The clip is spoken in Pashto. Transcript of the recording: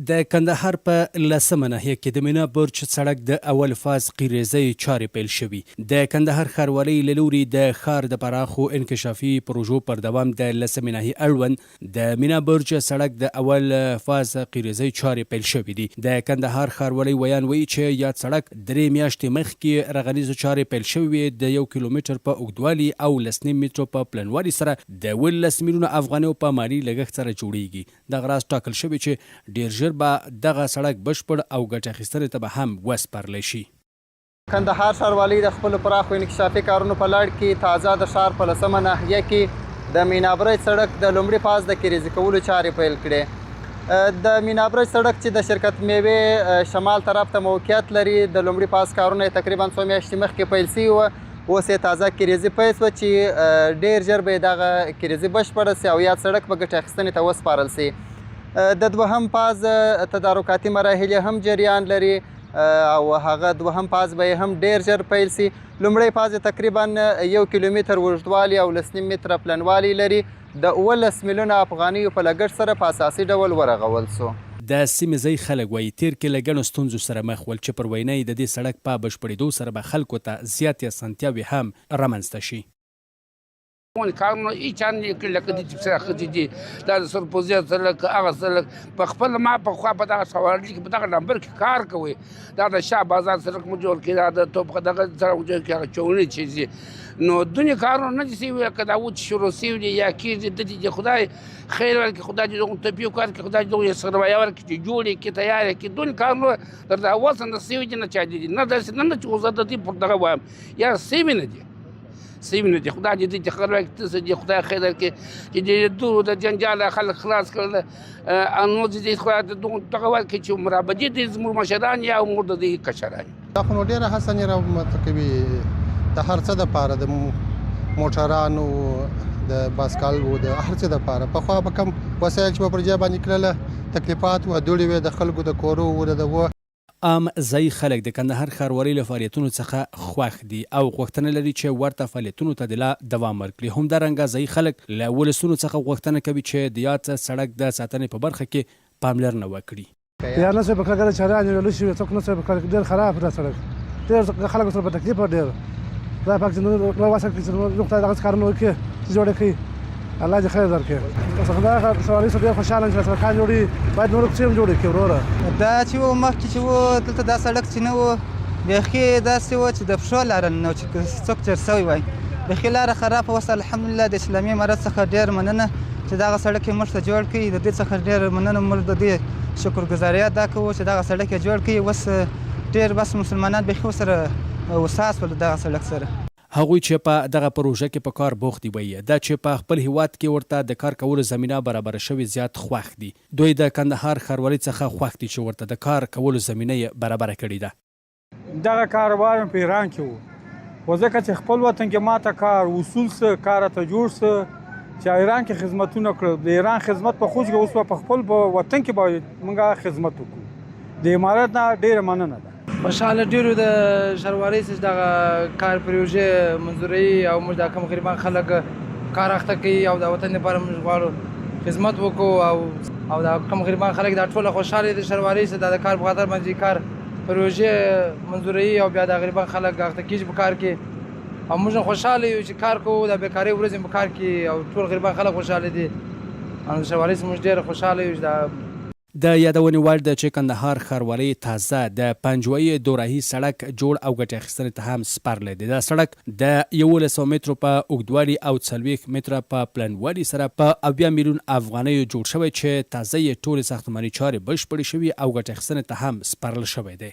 د کندهار په لسمه ناحیه کې د مینا برج سړک د اول فاز قیریزی چارې پیل شوي. د کندهار ښاروالۍ له لوري د ښار د پراخو انکشافي پروژو پر دوام د لسمې ناحیې اړوند د مینا برج سړک د اول فاز قیریزی چارې پیل شوي دي. د کندهار ښاروالۍ ویان وایي چې یاد سړک 3 میاشتې مخکې رغنیزو چارې پیل شوي د 1 کیلومتر په اوږدوالي او 1.5 مترو په پلنوالي سره د 18 میلیونه افغانیو په مالي لګښت سره جوړیږي. دغه راز ټاکل شوی چې ډیر ژر به دغه سړک بشپړ او ګټه اخیستنې ته به هم وسپارلی شي. کندهار ښاروالۍ د خپلو پراخو انکشافي کارونو په لړ کې تازه د ښار په لسمه ناحیه کې د مینا برج سړک د لومړي فاز د کریزي کولو چارې پیل کړې. د مینا برج سړک چې د شرکت میوې شمال طرف ته موقعیت لري، د لومړي فاز کارونه تقریبا 2 میاشتې مخکې پیل شوي وه. اوس یې تازه کریزي پیل شوه چې ډیر ژر به دغه کریزي بشپړه سي او یاد سړک به ګټه اخیستنې ته وسپارل سي. د دوهم فاز تدارکاتي مراحل هم جریان لري او هغه دوهم فاز به هم ډیر ژر پیل سي. لومړی فاز تقریبا 1 کیلومتر اوږدوالي او 2.5 متره پلنوالي لري. د 18 میلیونه افغانیو په لګښت سره په اساسي ډول ورغول سو. د سیمې ځای خلک وایي تیر کې له ګڼو ستونزو سره مخ ول چې پر وینا د دې سړک په بشپړېدو سره به خلکو ته زیاتې اسانتیاوې هم رامنځته شي. کارونه هیڅ نه کړي، لکه دې چې څه ښځې دي دا د سرپوزیا سړک هغه سړک په خپل ما په خوا په دغه ښاروالۍ کې په دغه نمبر کې کار کوي. دا د شاه بازار سړک مو جوړ کړي، دا د توپ دغه سړک جوړ کړي، هغه چونې چې دي نو دونې کارونه نه دي شوي. که دا چې شروع شوي دي یا کېږي د خدای خیر ورکړي، خدای دې دغه طبي کار کړي، خدای دې دغه سرمایه ورکړي چې جوړ یې کړي، تیار یې کړي. دونې کارونه تر اول څه نه شوي دي، نه چا دي نه داسې نه چې اوس د دې پر دغه وایم یا شوي نه دي سیمینه دي. خدای دې دې خیر ورکړي، دې خدای خیر ورکړي چې دې دور د جنجال خلک خلاص کړل. نو دې خدای دغه ورکړي چې مرابطې دې زموږ مشران یا موږ د دې کشران. دا خو نو ډېره هڅه نه راومتکوي د هر څه دپاره، د موټرانو د باسکالو د هر څه دپاره. پخوا به کم وسایل چې به پر ځای باندې کړله تکلیفات و دوړې وې د خلکو د کورو و د عام ځایي خلک د کندهار ښاروالۍ له فعالیتونو څخه خوښ دي او غوښتنه لري چې ورته فعالیتونو ته د لا دوام ورکړي. همدارنګه ځایي خلک له ولسونو څخه غوښتنه کوي چې د یاد سړک د ساتنې په برخه کې پاملرنه وکړي. یا نه څه په کار چارې نه لوي څوک نه څه په کار ډېر خراب را سړک ډېر خلک سره په تکلیف ډېر دا پاک نو واسه چې نو خدای دغه کارونه کوي چې جوړ کړي. الله دې خیر درکړي. څنګه ښاروالۍ سره خوشاله یم چې سرکار جوړي، باید نور څه هم جوړ کړي. وروره دا چې مخکې چې و دلته دا سړک چې نه و بیخي داسې و چې د پښو لاره نه و چې څوک تېر سوی وای. بیخي لاره خرابه اوس الحمدلله د اسلامي امارت څخه ډېر مننه چې دغه سړک یې موږ ته جوړ کړي. د دې څخه ډېر مننه، موږ د دې شکرګزاري ادا کوو چې دغه سړک یې جوړ کړي. اوس ډېر بس مسلمانان بیخي ورسره وساس ول دغه سړک سره. هغوی چې په دغه پروژه کې په کار بوخت دي وایي دا چې په خپل هیواد کې ورته د کار کولو زمینه برابره شوې زیات خوښ دي. دوی د کندهار ښاروالۍ څخه خوښ دي چې ورته د کار کولو زمینه یې برابره کړې ده. دغه کاروبار په ایران کې و ځکه چې خپل وطن کې ماته کار اصول څه کار ته جوړ څه چې ایران کې خدمتونه کړو. د ایران خدمت په خوځ کې اوس په خپل وطن کې باید موږ خدمت وکړو. د امارات نه ډېره مننه ده. خوشحاله ډیرو د ښاروالۍ چې دغه کار پروژې منظوروي او موږ د کم غریبان خلک کار اخته کوي او د وطن لپاره موږ غواړو خدمت وکړو او د کم غریبان خلک دا ټوله خوشحاله دي ښاروالۍ چې د کار په خاطر باندې کار پروژې منظوروي او بیا د غریبان خلک اخته کېږي په کار کې او موږ خوشحاله یو چې کار کوو. د بیکارۍ ورځې په کار کې او ټول غریبان خلک خوشحاله دي. ښاروالۍ موږ ډېر خوشحاله یو. د یادونې وړ ده چې کندهار ښاروالۍ تازه د پنجوایي دوراهي سړک جوړ او ګټه اخیستنې ته هم سپارلی دی. دا سړک د 1100 مترو په اوږدوالي او 40 متره په پلنوالي سره په 80 میلیون افغانیو جوړ شوی چې تازه یې ټولې ساختماني چارې بشپړې شوي او ګټه اخیستنې ته هم سپارل شوی دی.